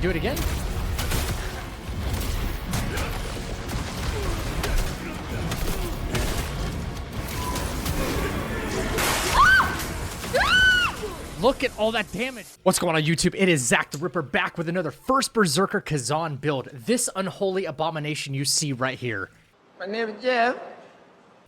do it again. Look at all that damage. What's going on YouTube? It is Zach the Ripper back with another First Berserker Khazan build. This unholy abomination you see right here. My name is Jeff.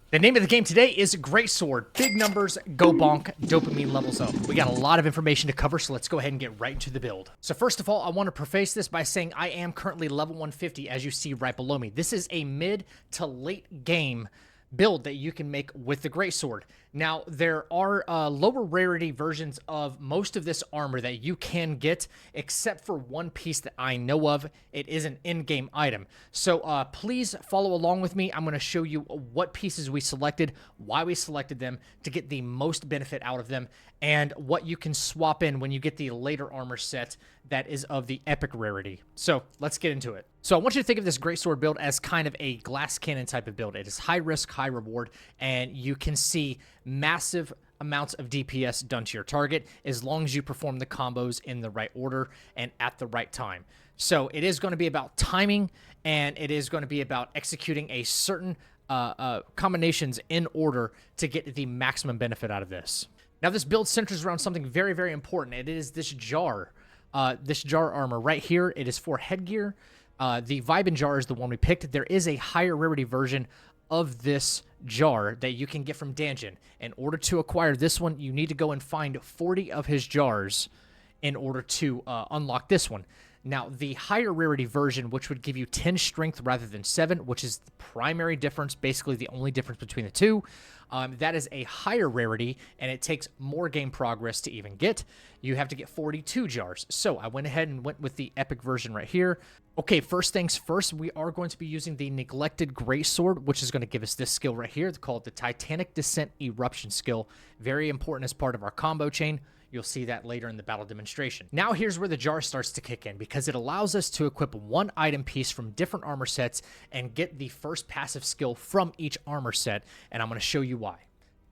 The name of the game today is Greatsword. Big numbers, go bonk, dopamine levels up. We got a lot of information to cover, so let's go ahead and get right into the build. So first of all, I want to preface this by saying I am currently level 150, as you see right below me. This is a mid to late game build that you can make with the Greatsword. Now, there are lower rarity versions of most of this armor that you can get, except for one piece that I know of. It is an in-game item. So please follow along with me. I'm going to show you what pieces we selected, why we selected them to get the most benefit out of them, and what you can swap in when you get the later armor set that is of the epic rarity. So let's get into it. So I want you to think of this Greatsword build as kind of a glass cannon type of build. It is high risk, high reward, and you can see massive amounts of DPS done to your target as long as you perform the combos in the right order and at the right time. So it is going to be about timing, and it is going to be about executing a certain combinations in order to get the maximum benefit out of this. Now this build centers around something very, very important. It is this jar armor right here. It is for headgear. The Vibin jar is the one we picked. There is a higher rarity version of this jar that you can get from Danjin. In order to acquire this one, you need to go and find 40 of his jars in order to unlock this one. Now, the higher rarity version, which would give you 10 strength rather than 7, which is the primary difference, basically the only difference between the two, that is a higher rarity, and it takes more game progress to even get. You have to get 42 jars. So I went ahead and went with the epic version right here. Okay, first things first, we are going to be using the neglected Greatsword, which is going to give us this skill right here. It's called the Titanic Descent Eruption skill. Very important as part of our combo chain. You'll see that later in the battle demonstration. Now here's where the jar starts to kick in, because it allows us to equip one item piece from different armor sets and get the first passive skill from each armor set, and I'm going to show you why.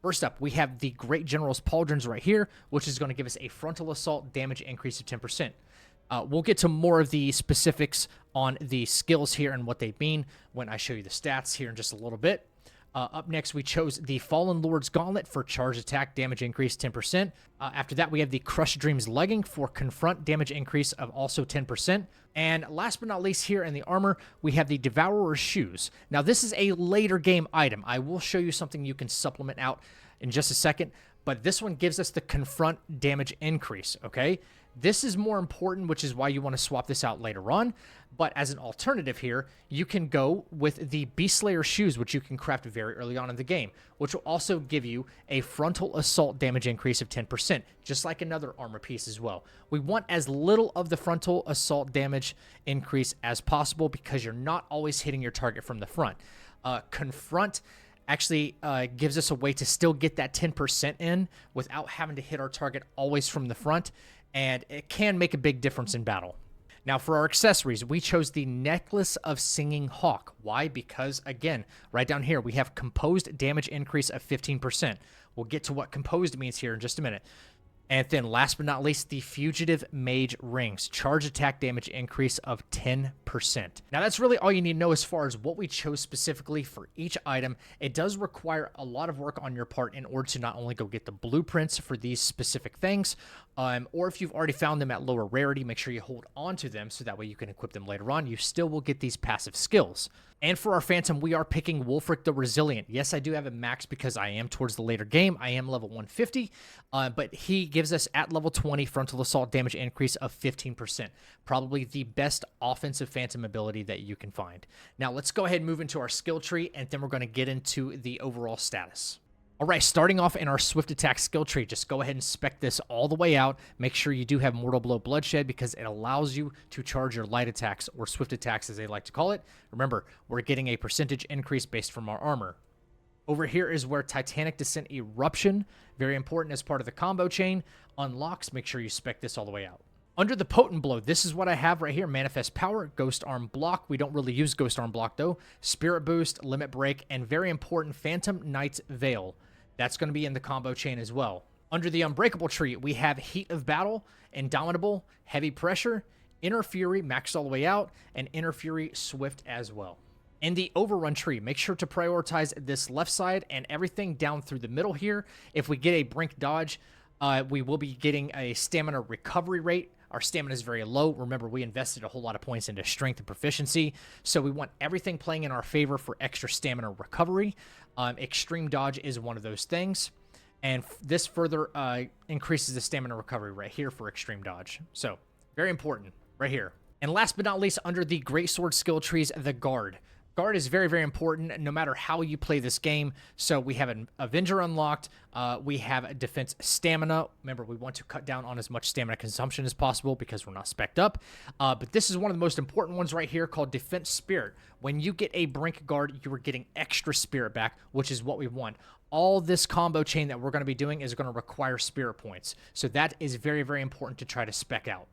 First up, we have the Great General's Pauldrons right here, which is going to give us a frontal assault damage increase of 10%. We'll get to more of the specifics on the skills here and what they mean when I show you the stats here in just a little bit. Up next, we chose the Fallen Lord's Gauntlet for charge attack damage increase 10%. After that, we have the Crushed Dreams Legging for confront damage increase of also 10%. And last but not least, here in the armor, we have the Devourer's Shoes. Now, this is a later game item. I will show you something you can supplement out in just a second, but this one gives us the confront damage increase, okay? This is more important, which is why you want to swap this out later on. But as an alternative here, you can go with the Beast Slayer Shoes, which you can craft very early on in the game, which will also give you a frontal assault damage increase of 10%, just like another armor piece as well. We want as little of the frontal assault damage increase as possible because you're not always hitting your target from the front. Confront actually gives us a way to still get that 10% in without having to hit our target always from the front, and it can make a big difference in battle. Now, for our accessories, we chose the Necklace of Singing Hawk. Why? Because, again, right down here, we have composed damage increase of 15%. We'll get to what composed means here in just a minute. And then, last but not least, the Fugitive Mage Rings. Charge attack damage increase of 10%. Now, that's really all you need to know as far as what we chose specifically for each item. It does require a lot of work on your part in order to not only go get the blueprints for these specific things, or if you've already found them at lower rarity, make sure you hold on to them so that way you can equip them later on. You still will get these passive skills. And for our Phantom, we are picking Wulfric the Resilient. Yes, I do have a max because I am towards the later game. I am level 150, but he gives us at level 20 frontal assault damage increase of 15%. Probably the best offensive Phantom ability that you can find. Now, let's go ahead and move into our skill tree, and then we're going to get into the overall status. All right, starting off in our Swift Attack skill tree, just go ahead and spec this all the way out. Make sure you do have Mortal Blow Bloodshed because it allows you to charge your light attacks, or Swift Attacks as they like to call it. Remember, we're getting a percentage increase based from our armor. Over here is where Titanic Descent Eruption, very important as part of the combo chain, unlocks. Make sure you spec this all the way out. Under the Potent Blow, this is what I have right here. Manifest Power, Ghost Arm Block. We don't really use Ghost Arm Block, though. Spirit Boost, Limit Break, and very important, Phantom Knight's Veil. That's going to be in the combo chain as well. Under the Unbreakable tree, we have Heat of Battle, Indomitable, Heavy Pressure, Inner Fury maxed all the way out, and Inner Fury Swift as well. In the overrun tree, make sure to prioritize this left side and everything down through the middle here. If we get a brink dodge, we will be getting a stamina recovery rate. Our stamina is very low. Remember, we invested a whole lot of points into strength and proficiency, so we want everything playing in our favor for extra stamina recovery. Extreme dodge is one of those things, and this further increases the stamina recovery right here for extreme dodge. So, very important right here. And last but not least, under the Greatsword skill trees, the guard. Guard is very, very important no matter how you play this game. So we have an Avenger unlocked. We have a defense stamina. Remember, we want to cut down on as much stamina consumption as possible because we're not spec'd up. But this is one of the most important ones right here called Defense Spirit. When you get a Brink Guard, you are getting extra spirit back, which is what we want. All this combo chain that we're going to be doing is going to require spirit points. So that is very, very important to try to spec out.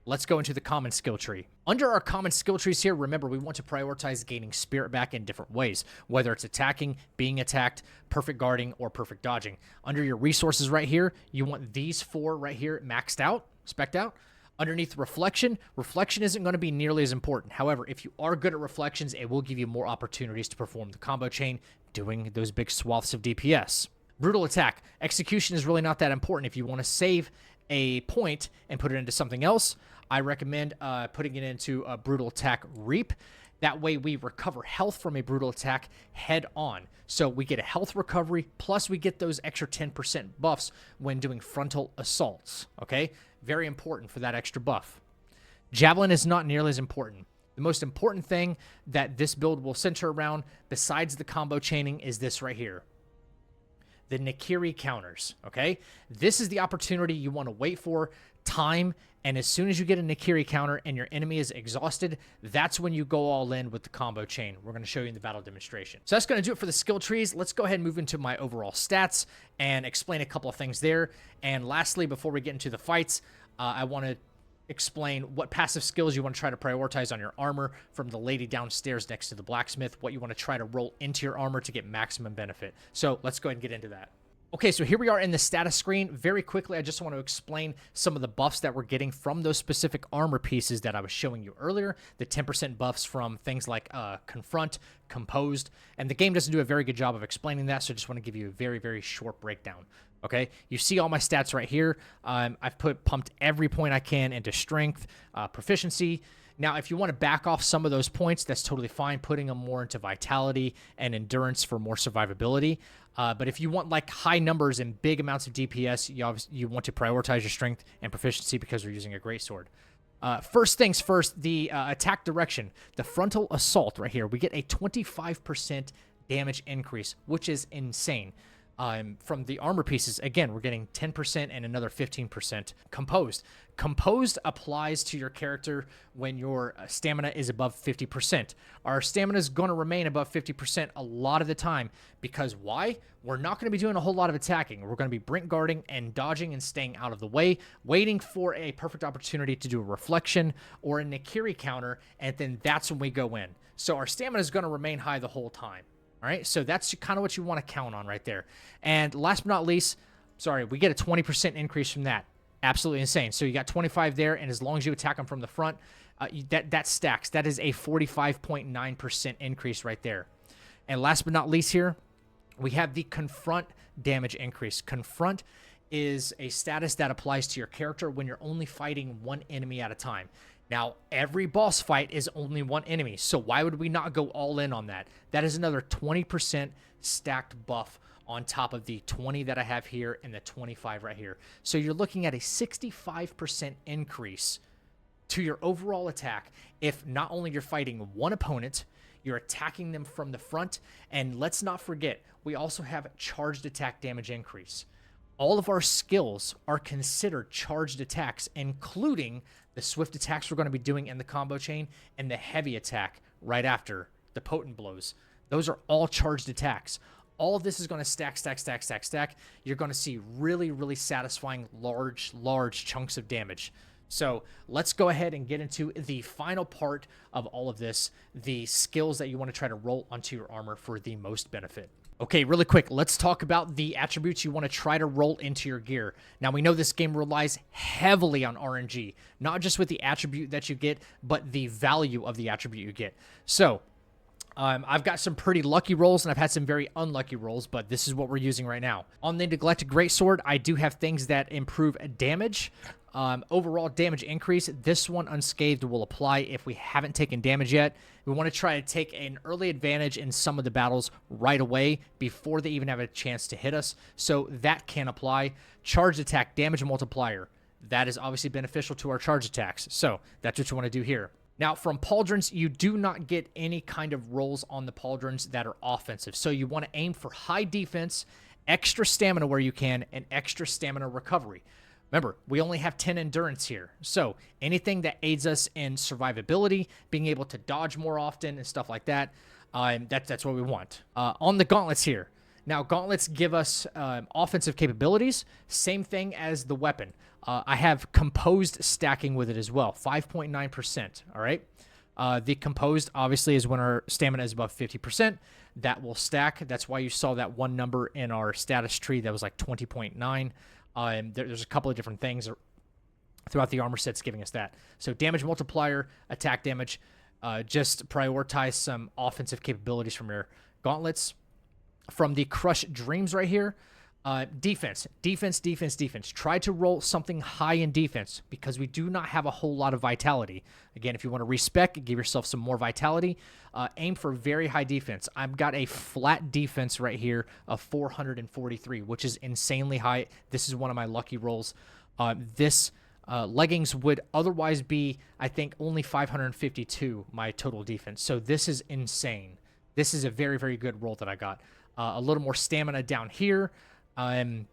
Let's go into the common skill tree. Under our common skill trees here, remember, we want to prioritize gaining spirit back in different ways, whether it's attacking, being attacked, perfect guarding, or perfect dodging. Under your resources right here, you want these 4 right here maxed out, spec'd out. Underneath reflection, reflection isn't going to be nearly as important. However, if you are good at reflections, it will give you more opportunities to perform the combo chain, doing those big swaths of DPS. Brutal attack. Execution is really not that important. If you want to save a point and put it into something else, I recommend putting it into a brutal attack reap. That way we recover health from a brutal attack head on. So we get a health recovery, plus we get those extra 10% buffs when doing frontal assaults. Okay? Very important for that extra buff. Javelin is not nearly as important. The most important thing that this build will center around, besides the combo chaining, is this right here. The Nikiri counters, okay? This is the opportunity you want to wait for, time, and as soon as you get a Nikiri counter and your enemy is exhausted, that's when you go all in with the combo chain. We're going to show you in the battle demonstration. So that's going to do it for the skill trees. Let's go ahead and move into my overall stats and explain a couple of things there. And lastly, before we get into the fights, I want to explain what passive skills you want to try to prioritize on your armor, from the lady downstairs next to the blacksmith, what you want to try to roll into your armor to get maximum benefit. So let's go ahead and get into that. Okay, so here we are in the status screen. Very quickly, I just want to explain some of the buffs that we're getting from those specific armor pieces that I was showing you earlier. The 10% buffs from things like Confront, Composed, and the game doesn't do a very good job of explaining that, so I just want to give you a very, very short breakdown. Okay, you see all my stats right here. I've pumped every point I can into strength, proficiency. Now, if you want to back off some of those points, that's totally fine, putting them more into vitality and endurance for more survivability. But if you want like high numbers and big amounts of DPS, you want to prioritize your strength and proficiency because you're using a greatsword. First things first, the attack direction, the frontal assault right here, we get a 25% damage increase, which is insane. From the armor pieces, again, we're getting 10% and another 15%. Composed applies to your character when your stamina is above 50%. Our stamina is going to remain above 50% a lot of the time because why? We're not going to be doing a whole lot of attacking. We're going to be brink guarding and dodging and staying out of the way, waiting for a perfect opportunity to do a reflection or a Nikiri counter, and then that's when we go in. So our stamina is going to remain high the whole time. All right, so that's kind of what you want to count on right there. And last but not least, we get a 20% increase from that. Absolutely insane. So you got 25 there, and as long as you attack them from the front, that stacks. That is a 45.9% increase right there. And last but not least here, we have the Confront damage increase. Confront is a status that applies to your character when you're only fighting one enemy at a time. Now, every boss fight is only one enemy, so why would we not go all in on that? That is another 20% stacked buff on top of the 20 that I have here and the 25 right here. So you're looking at a 65% increase to your overall attack if not only you're fighting one opponent, you're attacking them from the front, and let's not forget, we also have charged attack damage increase. All of our skills are considered charged attacks, including the swift attacks we're going to be doing in the combo chain and the heavy attack right after, the potent blows. Those are all charged attacks. All of this is going to stack. You're going to see really, really satisfying large chunks of damage. So let's go ahead and get into the final part of all of this, the skills that you want to try to roll onto your armor for the most benefit. Okay, really quick, let's talk about the attributes you want to try to roll into your gear. Now, we know this game relies heavily on RNG, not just with the attribute that you get, but the value of the attribute you get. So, I've got some pretty lucky rolls, and I've had some very unlucky rolls, but this is what we're using right now. On the Neglected Greatsword, I do have things that improve damage. Overall damage increase. This one, Unscathed, will apply if we haven't taken damage yet. We want to try to take an early advantage in some of the battles right away before they even have a chance to hit us, so that can apply. Charged attack damage multiplier. That is obviously beneficial to our charge attacks, so that's what you want to do here. Now, from pauldrons, you do not get any kind of rolls on the pauldrons that are offensive. So you want to aim for high defense, extra stamina where you can, and extra stamina recovery. Remember, we only have 10 endurance here. So anything that aids us in survivability, being able to dodge more often and stuff like that, that's what we want. On the gauntlets here. Now, gauntlets give us offensive capabilities. Same thing as the weapon. I have composed stacking with it as well, 5.9%, all right? The composed, obviously, is when our stamina is above 50%. That will stack. That's why you saw that one number in our status tree that was like 20.9. There's a couple of different things throughout the armor sets giving us that. So damage multiplier, attack damage, just prioritize some offensive capabilities from your gauntlets. From the Crush Dreams right here, defense. Try to roll something high in defense because we do not have a whole lot of vitality. Again, if you want to respec, give yourself some more vitality. Aim for very high defense. I've got a flat defense right here of 443, which is insanely high. This is one of my lucky rolls. This leggings would otherwise be, I think, only 552, my total defense. So this is insane. This is a very, very good roll that I got. A little more stamina down here. And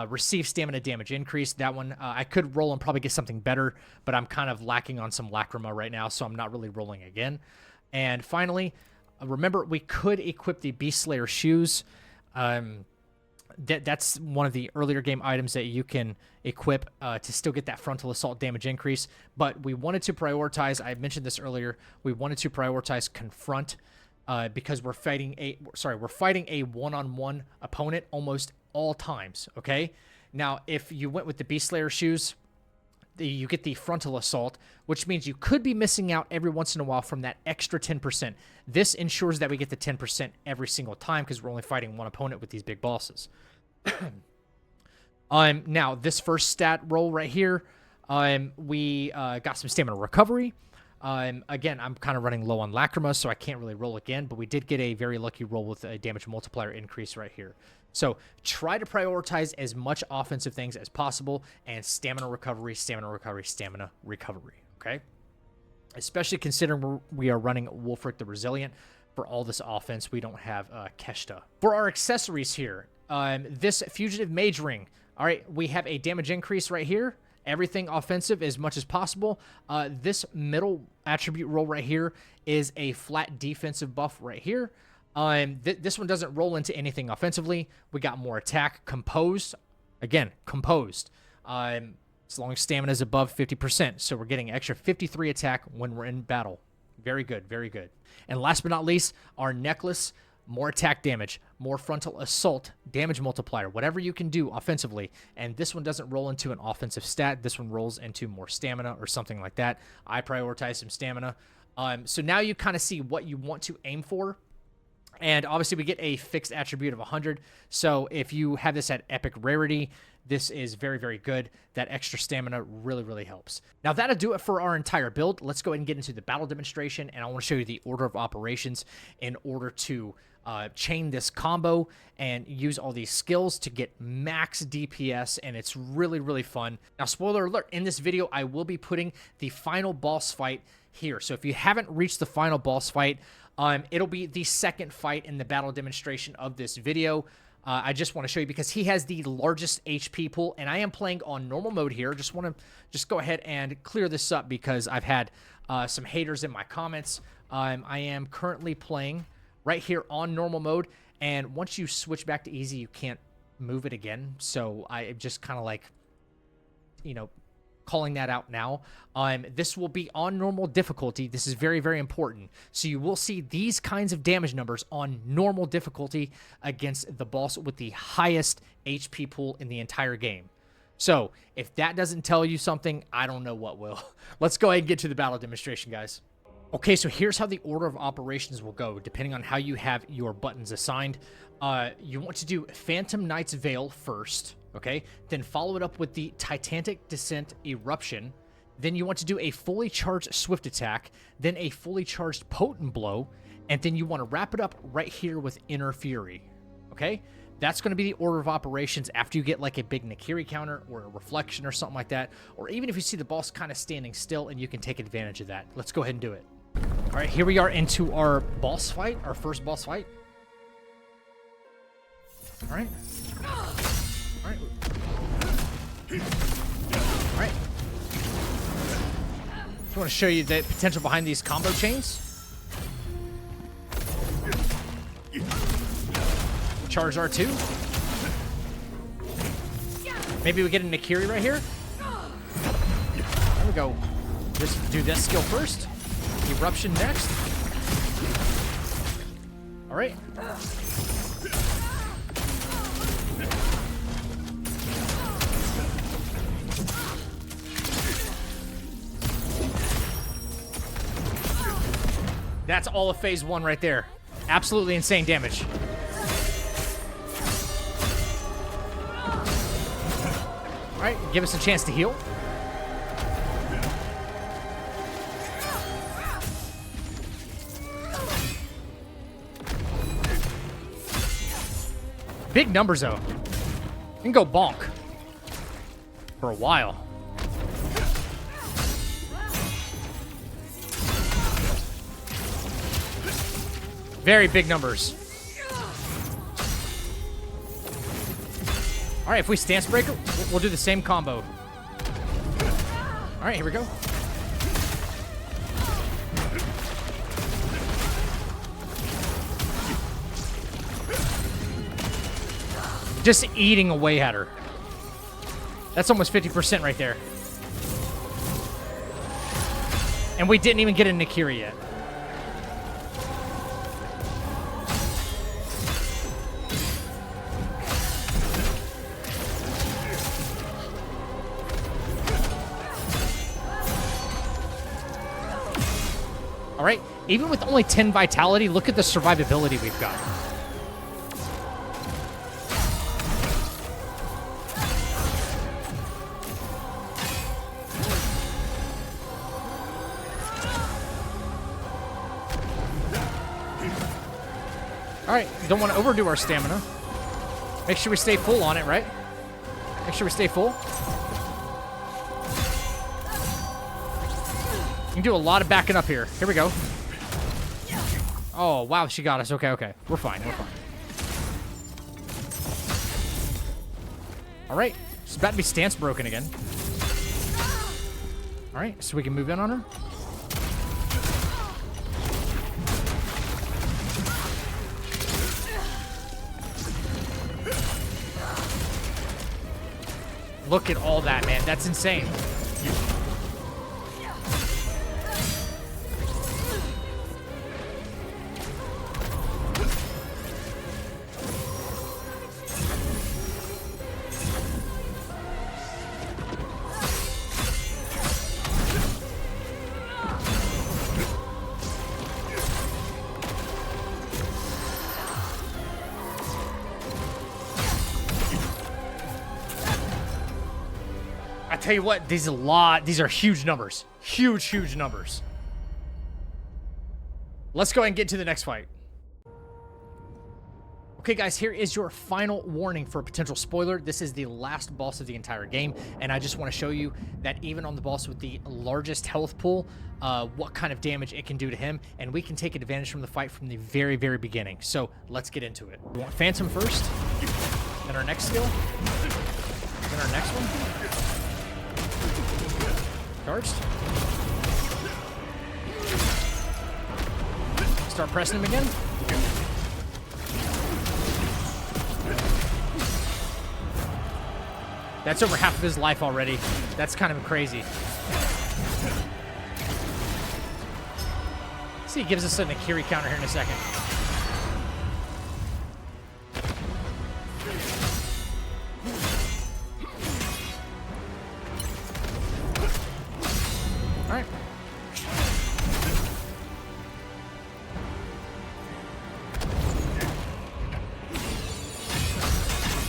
receive stamina damage increase. That one, I could roll and probably get something better, but I'm kind of lacking on some lacrima right now, so I'm not really rolling again. And finally, remember, we could equip the Beast Slayer shoes. That's one of the earlier game items that you can equip to still get that frontal assault damage increase. But we wanted to prioritize, I mentioned this earlier, we wanted to prioritize Confront, because we're fighting a one-on-one opponent almost all times, okay? Now, if you went with the Beast Slayer shoes, you get the frontal assault, which means you could be missing out every once in a while from that extra 10%. This ensures that we get the 10% every single time because we're only fighting one opponent with these big bosses. Now, this first stat roll right here, we got some stamina recovery. Again, I'm kind of running low on lacrima, so I can't really roll again, but we did get a very lucky roll with a damage multiplier increase right here. So try to prioritize as much offensive things as possible, and stamina recovery, okay? Especially considering we are running Wulfric the Resilient. For all this offense, we don't have Keshta. For our accessories here, this Fugitive Mage Ring, all right, we have a damage increase right here. Everything offensive as much as possible. This middle attribute roll right here is a flat defensive buff right here. This one doesn't roll into anything offensively. We got more attack. Composed. Again, composed. As long as stamina is above 50%. So we're getting extra 53 attack when we're in battle. Very good, very good. And last but not least, our necklace. More attack damage, more frontal assault, damage multiplier, whatever you can do offensively. And this one doesn't roll into an offensive stat. This one rolls into more stamina or something like that. I prioritize some stamina. So now you kind of see what you want to aim for. And obviously we get a fixed attribute of 100. So if you have this at epic rarity, this is very, very good. That extra stamina really, really helps. Now that'll do it for our entire build. Let's go ahead and get into the battle demonstration. And I want to show you the order of operations in order to chain this combo and use all these skills to get max DPS, and it's really, really fun. Now, spoiler alert, in this video, I will be putting the final boss fight here. So if you haven't reached the final boss fight, it'll be the second fight in the battle demonstration of this video. I just want to show you because he has the largest HP pool, and I am playing on normal mode here. Just want to go ahead and clear this up because I've had some haters in my comments. I am currently playing right here on normal mode, and once you switch back to easy, you can't move it again. So I just kind of like, you know, calling that out now. This will be on normal difficulty. This is very, very important. So you will see these kinds of damage numbers on normal difficulty against the boss with the highest HP pool in the entire game. So if that doesn't tell you something, I don't know what will. Let's go ahead and get to the battle demonstration, guys. Okay, so here's how the order of operations will go, depending on how you have your buttons assigned. You want to do Phantom Knight's Veil first, okay? Then follow it up with the Titanic Descent Eruption. Then you want to do a fully charged Swift Attack, then a fully charged Potent Blow, and then you want to wrap it up right here with Inner Fury, okay? That's going to be the order of operations after you get like a big Nakiri counter or a reflection or something like that, or even if you see the boss kind of standing still and you can take advantage of that. Let's go ahead and do it. All right, here we are into our boss fight, our first boss fight. All right. All right. All right. Just want to show you the potential behind these combo chains. Charge R2. Maybe we get a Nakiri right here. There we go. Just do this skill first. Eruption next. All right. That's all of phase 1 right there. Absolutely insane damage. All right, give us a chance to heal. Big numbers, though. You can go bonk for a while. Very big numbers. All right, if we stance breaker, we'll do the same combo. All right, here we go. Just eating away at her. That's almost 50% right there. And we didn't even get a Nakiri yet. All right, even with only 10 vitality, look at the survivability we've got. All right, don't want to overdo our stamina. Make sure we stay full on it, right? Make sure we stay full. You can do a lot of backing up here. Here we go. Oh, wow, she got us. Okay, okay. We're fine, we're fine. All right, she's about to be stance broken again. All right, so we can move in on her. Look at all that, man. That's insane. I tell you what, these are huge numbers. Huge numbers. Let's go ahead and get to the next fight. Okay, guys, here is your final warning for a potential spoiler. This is the last boss of the entire game, and I just want to show you that even on the boss with the largest health pool, what kind of damage it can do to him, and we can take advantage from the fight from the very, very beginning. So let's get into it. We want Phantom first, then our next skill, then our next one. Charged. Start pressing him again. That's over half of his life already. That's kind of crazy. See, he gives us an Akiri counter here in a second. All right.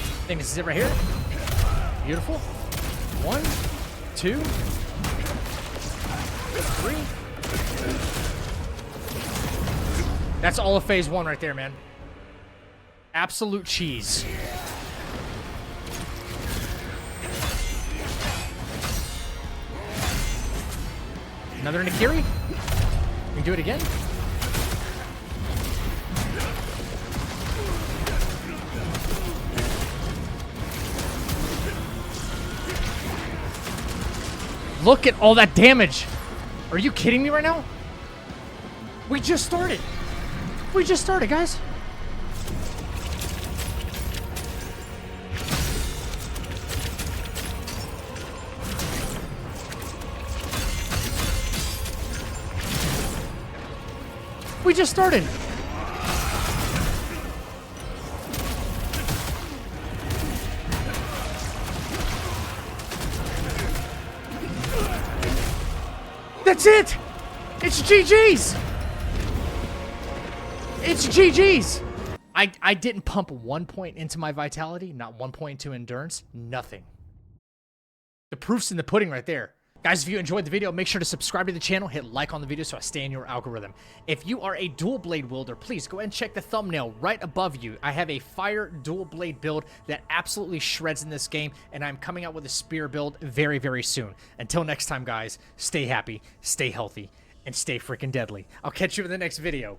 I think this is it right here. Beautiful. 1, 2, 3. That's all of phase 1 right there, man. Absolute cheese. Another Nikiri. We can do it again. Look at all that damage. Are you kidding me right now? We just started. We just started, guys. We just started. That's it. It's GG's. It's GG's. I didn't pump 1 point into my vitality, not 1 point into endurance, nothing. The proof's in the pudding right there. Guys, if you enjoyed the video, make sure to subscribe to the channel, hit like on the video so I stay in your algorithm. If you are a dual blade wielder, please go ahead and check the thumbnail right above you. I have a fire dual blade build that absolutely shreds in this game, and I'm coming out with a spear build very, very soon. Until next time, guys, stay happy, stay healthy, and stay freaking deadly. I'll catch you in the next video.